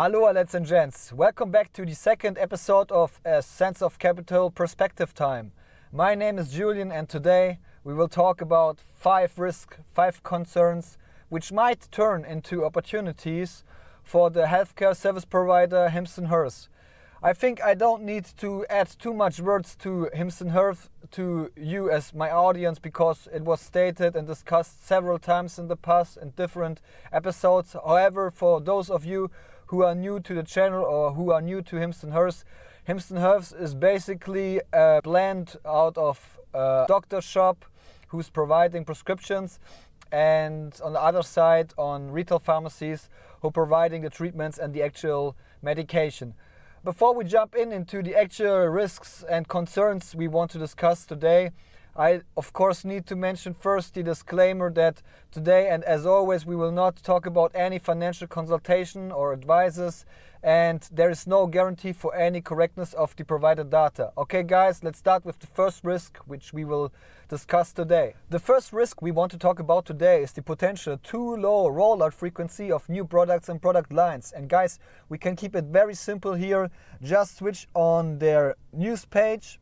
Hallo, lads and gents. Welcome back to the second episode of A Sense of Capital Perspective Time. My name is Julian, and today we will talk about 5 risks, 5 concerns which might turn into opportunities for the healthcare service provider HIMS and HERS. I think I don't need to add too much words to HIMS and HERS to you as my audience, because it was stated and discussed several times in the past in different episodes. However, for those of you who are new to the channel or who are new to HIMS and HERS is basically a blend out of a doctor shop who's providing prescriptions, and on the other side on retail pharmacies who are providing the treatments and the actual medication. Before we jump into the actual risks and concerns we want to discuss today, I of course need to mention first the disclaimer that today, and as always, we will not talk about any financial consultation or advices, and there is no guarantee for any correctness of the provided data. Okay guys, let's start with the first risk which we will discuss today. The first risk we want to talk about today is the potential too low rollout frequency of new products and product lines. And guys, we can keep it very simple here. Just switch on their news page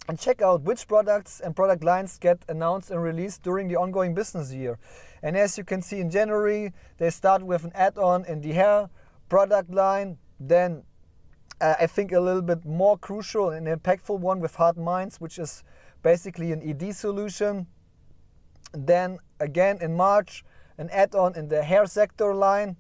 and check out which products and product lines get announced and released during the ongoing business year. And as you can see, in January, they start with an add-on in the hair product line. Then I think a little bit more crucial and impactful one with Heart Minds, which is basically an ED solution. Then again in March, an add-on in the hair sector line.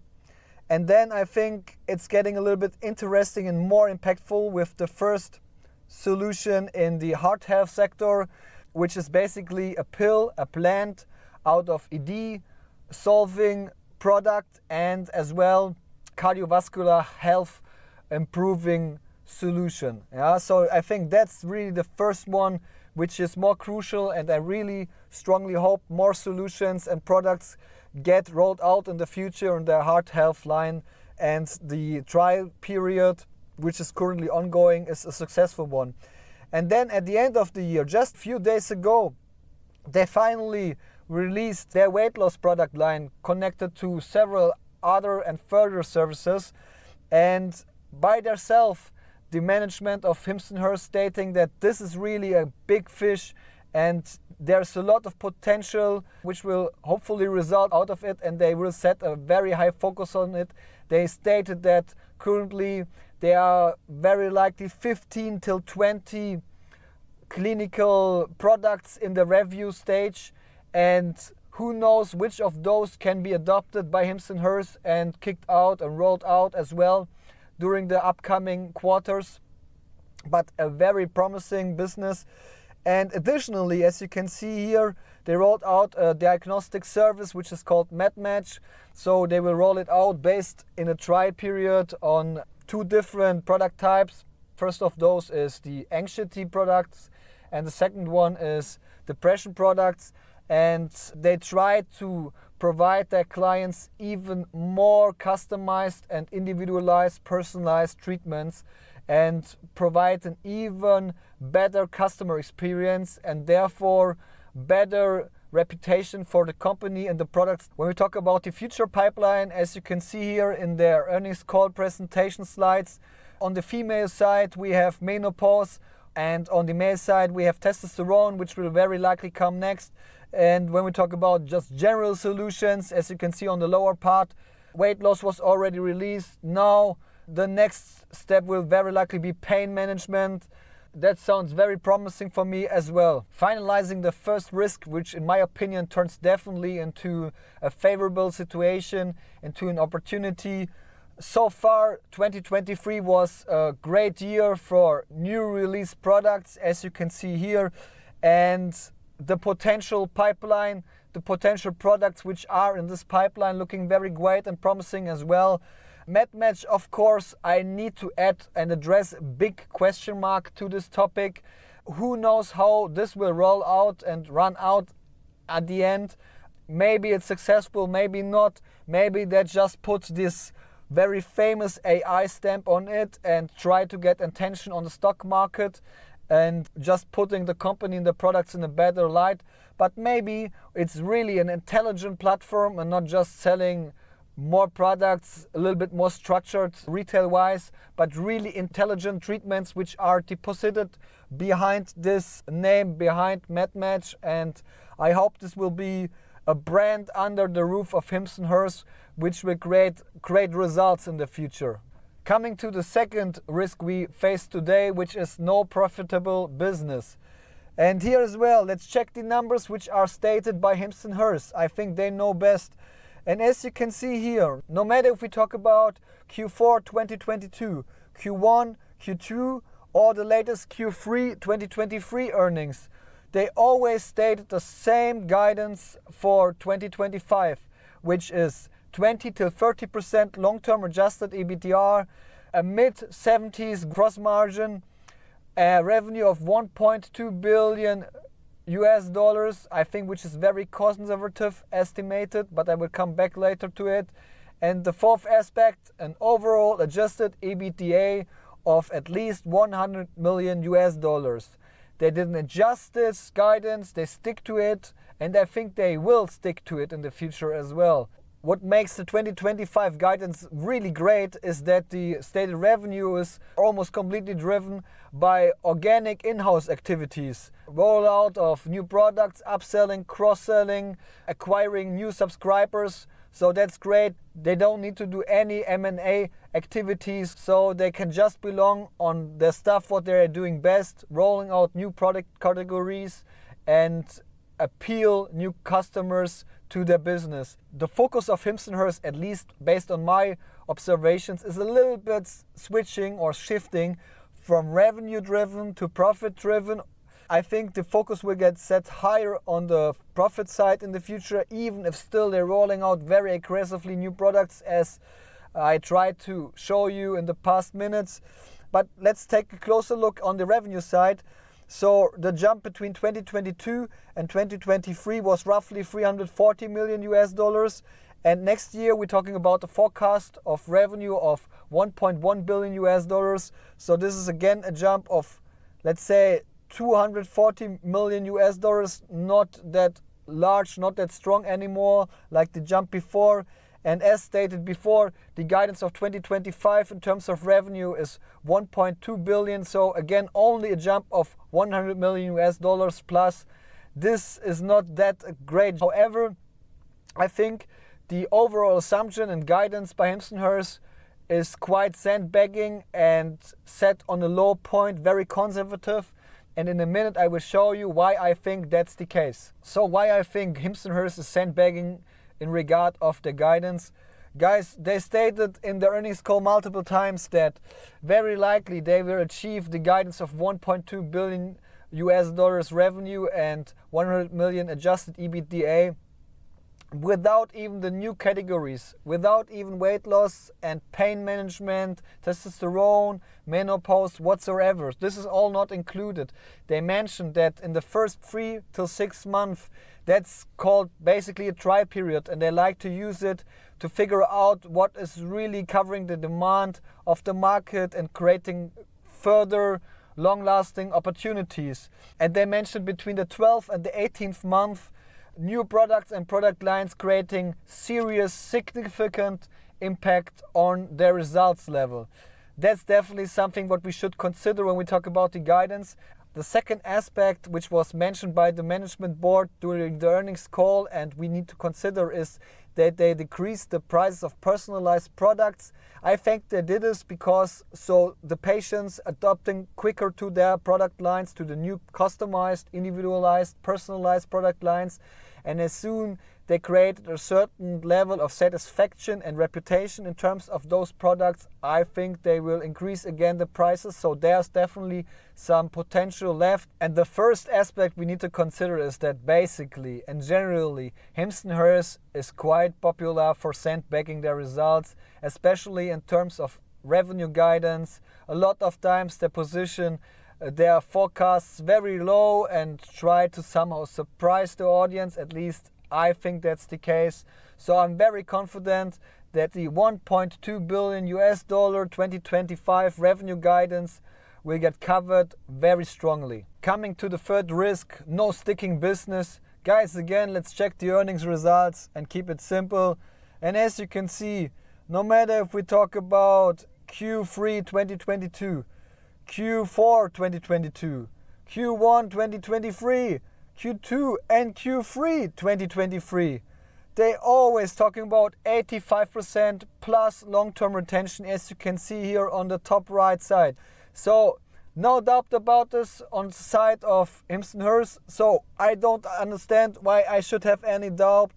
And then I think it's getting a little bit interesting and more impactful with the first solution in the heart health sector, which is basically a pill, a plant out of ED solving product, and as well cardiovascular health improving solution. So I think that's really the first one which is more crucial, and I really strongly hope more solutions and products get rolled out in the future in the heart health line, and the trial period which is currently ongoing is a successful one. And then at the end of the year, just a few days ago, they finally released their weight loss product line connected to several other and further services, and by themselves the management of HIMS and HERS stating that this is really a big fish and there's a lot of potential which will hopefully result out of it, and they will set a very high focus on it. They stated that currently there are very likely 15 till 20 clinical products in the review stage, and who knows which of those can be adopted by HIMS and HERS and kicked out and rolled out as well during the upcoming quarters. But a very promising business. And additionally, as you can see here, they rolled out a diagnostic service which is called MedMatch. So they will roll it out based in a trial period on 2 different product types. First of those is the anxiety products, and the second one is depression products. And they try to provide their clients even more customized and individualized, personalized treatments, and provide an even better customer experience, and therefore better reputation for the company and the products. When we talk about the future pipeline, as you can see here in their earnings call presentation slides, on the female side we have menopause, and on the male side we have testosterone, which will very likely come next. And when we talk about just general solutions, as you can see on the lower part, weight loss was already released. Now the next step will very likely be pain management. That sounds very promising for me as well. Finalizing the first risk, which in my opinion turns definitely into a favorable situation, into an opportunity. So far, 2023 was a great year for new release products, as you can see here. And the potential pipeline, the potential products which are in this pipeline looking very great and promising as well. MedMatch, of course, I need to add and address a big question mark to this topic. Who knows how this will roll out and run out at the end? Maybe it's successful, maybe not. Maybe they just put this very famous AI stamp on it and try to get attention on the stock market and just putting the company and the products in a better light. But maybe it's really an intelligent platform and not just selling more products, a little bit more structured retail-wise, but really intelligent treatments which are deposited behind this name, behind MedMatch, and I hope this will be a brand under the roof of HIMS and HERS, which will create great results in the future. Coming to the second risk we face today, which is no profitable business. And here as well, let's check the numbers which are stated by HIMS and HERS. I think they know best. And as you can see here, no matter if we talk about Q4 2022, Q1, Q2, or the latest Q3 2023 earnings, they always stated the same guidance for 2025, which is 20 to 30% long-term adjusted EBITDA, a mid-70s gross margin, a revenue of $1.2 billion, I think, which is very conservative estimated, but I will come back later to it. And the fourth aspect, an overall adjusted EBITDA of at least $100 million. They didn't adjust this guidance, they stick to it, and I think they will stick to it in the future as well. What makes the 2025 guidance really great is that the stated revenue is almost completely driven by organic in-house activities. Rollout of new products, upselling, cross-selling, acquiring new subscribers. So that's great. They don't need to do any M&A activities, so they can just belong on the stuff what they're doing best, rolling out new product categories and appeal new customers to their business. The focus of HIMS and HERS, at least based on my observations, is a little bit switching or shifting from revenue driven to profit driven. I think the focus will get set higher on the profit side in the future, even if still they're rolling out very aggressively new products, as I tried to show you in the past minutes. But let's take a closer look on the revenue side. So the jump between 2022 and 2023 was roughly $340 million. And next year we're talking about a forecast of revenue of $1.1 billion. So this is again a jump of, let's say, $240 million, not that large, not that strong anymore like the jump before. And as stated before, the guidance of 2025 in terms of revenue is $1.2 billion. So again, only a jump of $100 million plus. This is not that great. However, I think the overall assumption and guidance by HIMS and HERS is quite sandbagging and set on a low point, very conservative. And in a minute I will show you why I think that's the case. So why I think HIMS and HERS is sandbagging in regard of the guidance. Guys, they stated in the earnings call multiple times that very likely they will achieve the guidance of $1.2 billion revenue and 100 million adjusted EBITDA without even the new categories, without even weight loss and pain management, testosterone, menopause, whatsoever. This is all not included. They mentioned that in the first 3 to 6 months, that's called basically a trial period, and they like to use it to figure out what is really covering the demand of the market and creating further long-lasting opportunities. And they mentioned between the 12th and the 18th month, new products and product lines creating serious, significant impact on their results level. That's definitely something what we should consider when we talk about the guidance. The second aspect, which was mentioned by the management board during the earnings call and we need to consider, is that they decreased the prices of personalized products. I think they did this because so the patients adopting quicker to their product lines, to the new customized, individualized, personalized product lines. And as soon they created a certain level of satisfaction and reputation in terms of those products, I think they will increase again the prices. So there's definitely some potential left. And the first aspect we need to consider is that basically and generally, HIMS and HERS is quite popular for sandbagging their results, especially in terms of revenue guidance. A lot of times they position their forecasts very low and try to somehow surprise the audience. At least I think that's the case. So I'm very confident that the $1.2 billion 2025 revenue guidance will get covered very strongly. Coming to the third risk, no sticking business. Guys, again, let's check the earnings results and keep it simple. And as you can see, no matter if we talk about Q3 2022, Q4 2022, Q1 2023, Q2 and Q3 2023, they always talking about 85% plus long-term retention, as you can see here on the top right side. So no doubt about this on the side of HIMS and HERS. So I don't understand why I should have any doubt.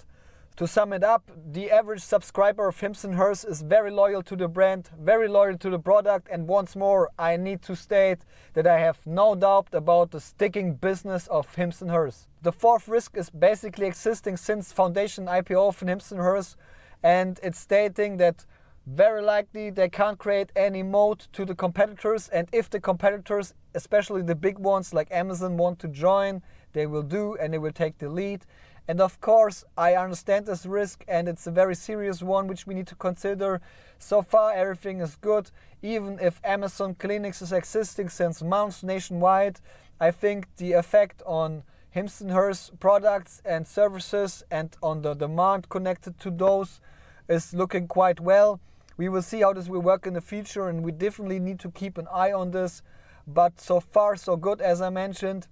To sum it up, the average subscriber of HIMS and HERS is very loyal to the brand, very loyal to the product, and once more, I need to state that I have no doubt about the sticking business of HIMS and HERS. The fourth risk is basically existing since foundation IPO of HIMS and HERS, and it's stating that very likely they can't create any moat to the competitors, and if the competitors, especially the big ones like Amazon, want to join, they will do, and they will take the lead. And of course, I understand this risk, and it's a very serious one which we need to consider. So far, everything is good. Even if Amazon clinics is existing since months nationwide, I think the effect on HIMS and HERS products and services and on the demand connected to those is looking quite well. We will see how this will work in the future, and we definitely need to keep an eye on this. But so far, so good, as I mentioned.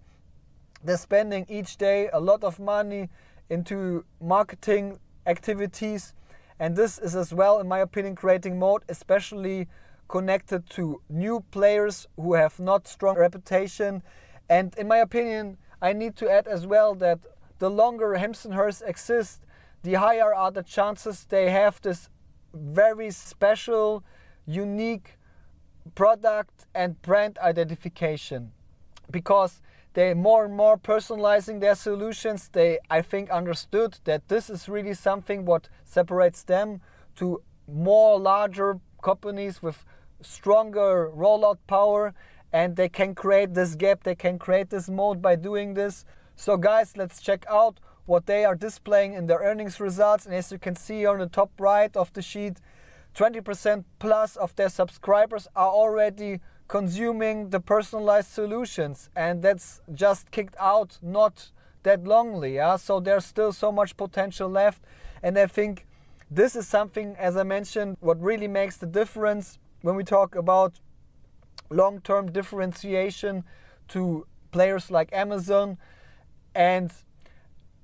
They're spending each day a lot of money into marketing activities, and this is as well, in my opinion, creating moat, especially connected to new players who have not strong reputation. And in my opinion, I need to add as well that the longer HIMS and HERS exist, the higher are the chances they have this very special, unique product and brand identification, because they more and more personalizing their solutions. They, I think, understood that this is really something what separates them to more larger companies with stronger rollout power, and they can create this gap, they can create this moat by doing this. So guys, let's check out what they are displaying in their earnings results. And as you can see on the top right of the sheet, 20% plus of their subscribers are already consuming the personalized solutions, and that's just kicked out not that longly. So there's still so much potential left, and I think this is something, as I mentioned, what really makes the difference when we talk about long-term differentiation to players like Amazon. And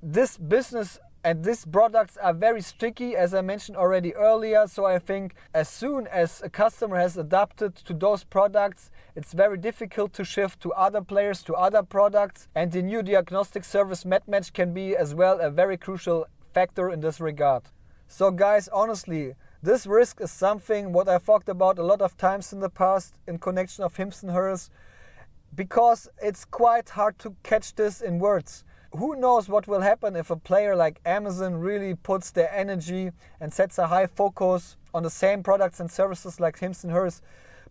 this business and these products are very sticky, as I mentioned already earlier. So I think as soon as a customer has adapted to those products, it's very difficult to shift to other players, to other products. And the new diagnostic service MedMatch can be as well a very crucial factor in this regard. So guys, honestly, this risk is something what I've talked about a lot of times in the past in connection of HIMS and HERS, because it's quite hard to catch this in words. Who knows what will happen if a player like Amazon really puts their energy and sets a high focus on the same products and services like HIMS and HERS.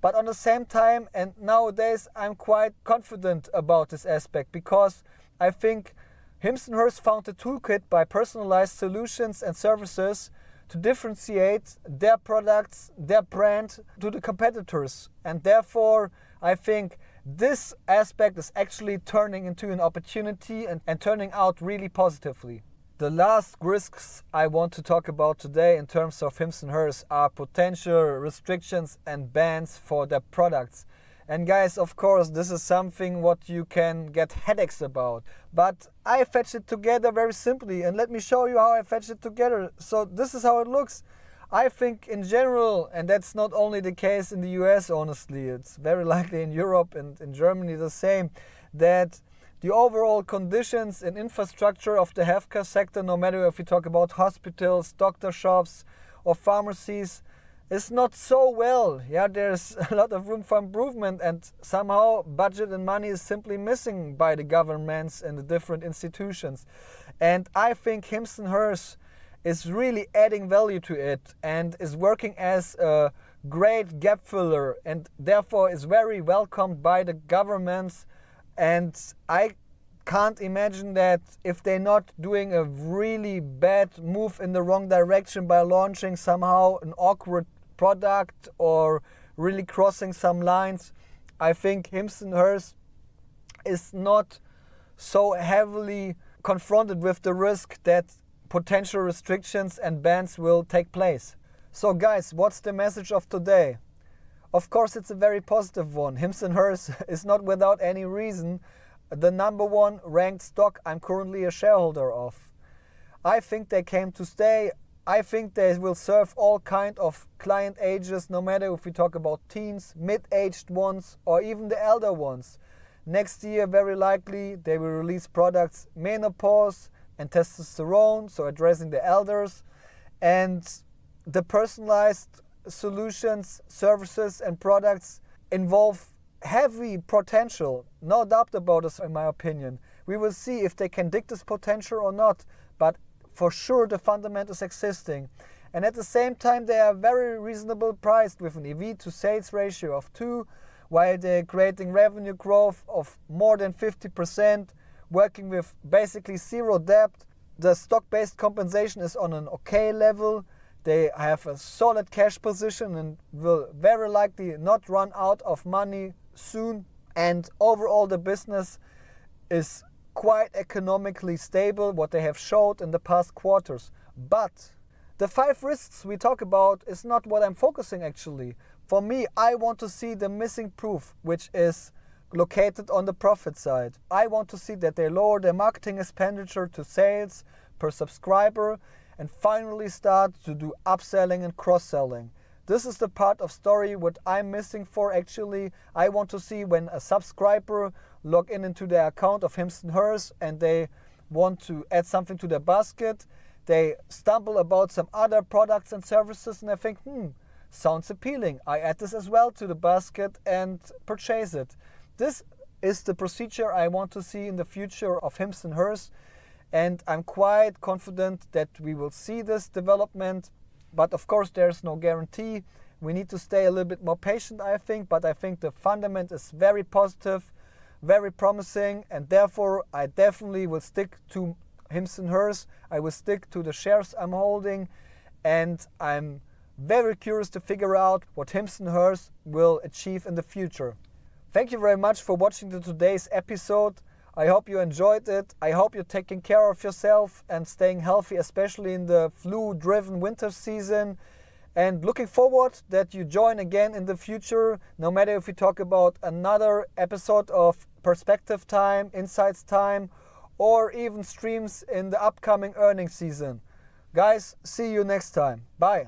But on the same time, and nowadays, I'm quite confident about this aspect, because I think HIMS and HERS found a toolkit by personalized solutions and services to differentiate their products, their brand to the competitors. And therefore, I think this aspect is actually turning into an opportunity and turning out really positively. The last risks I want to talk about today in terms of HIMS and HERS are potential restrictions and bans for their products. And guys, of course, this is something what you can get headaches about. But I fetched it together very simply, and let me show you how I fetched it together. So this is how it looks. I think in general, and that's not only the case in the US, honestly, it's very likely in Europe and in Germany the same, that the overall conditions and infrastructure of the healthcare sector, no matter if you talk about hospitals, doctor shops, or pharmacies, is not so well. There's a lot of room for improvement, and somehow budget and money is simply missing by the governments and the different institutions. And I think HIMS and HERS is really adding value to it and is working as a great gap filler, and therefore is very welcomed by the governments. And I can't imagine that if they're not doing a really bad move in the wrong direction by launching somehow an awkward product or really crossing some lines, I think HIMS and HERS is not so heavily confronted with the risk that potential restrictions and bans will take place. So guys, what's the message of today? Of course, it's a very positive one. HIMS and HERS is not without any reason the number one ranked stock I'm currently a shareholder of. I think they came to stay. I think they will serve all kind of client ages, no matter if we talk about teens, mid-aged ones, or even the elder ones. Next year, very likely, they will release products menopause and testosterone, so addressing the elders, and the personalized solutions, services and products involve heavy potential, no doubt about this in my opinion. We will see if they can dig this potential or not, but for sure the fundamentals existing. And at the same time they are very reasonable priced with an EV to sales ratio of 2, while they're creating revenue growth of more than 50%, working with basically zero debt. The stock-based compensation is on an okay level. They have a solid cash position and will very likely not run out of money soon. And overall the business is quite economically stable, what they have showed in the past quarters. But the 5 risks we talk about is not what I'm focusing actually. For me, I want to see the missing proof, which is located on the profit side. I want to see that they lower their marketing expenditure to sales per subscriber and finally start to do upselling and cross-selling. This is the part of story what I'm missing for actually. I want to see when a subscriber log in into their account of HIMS and HERS and they want to add something to their basket, they stumble about some other products and services and I think, sounds appealing. I add this as well to the basket and purchase it. This is the procedure I want to see in the future of HIMS and HERS. And I'm quite confident that we will see this development. But of course, there's no guarantee. We need to stay a little bit more patient, I think. But I think the fundament is very positive, very promising. And therefore, I definitely will stick to HIMS and HERS. I will stick to the shares I'm holding. And I'm very curious to figure out what HIMS and HERS will achieve in the future. Thank you very much for watching today's episode. I hope you enjoyed it. I hope you're taking care of yourself and staying healthy, especially in the flu-driven winter season. And looking forward that you join again in the future, no matter if we talk about another episode of Perspective Time, Insights Time, or even streams in the upcoming earnings season. Guys, see you next time. Bye.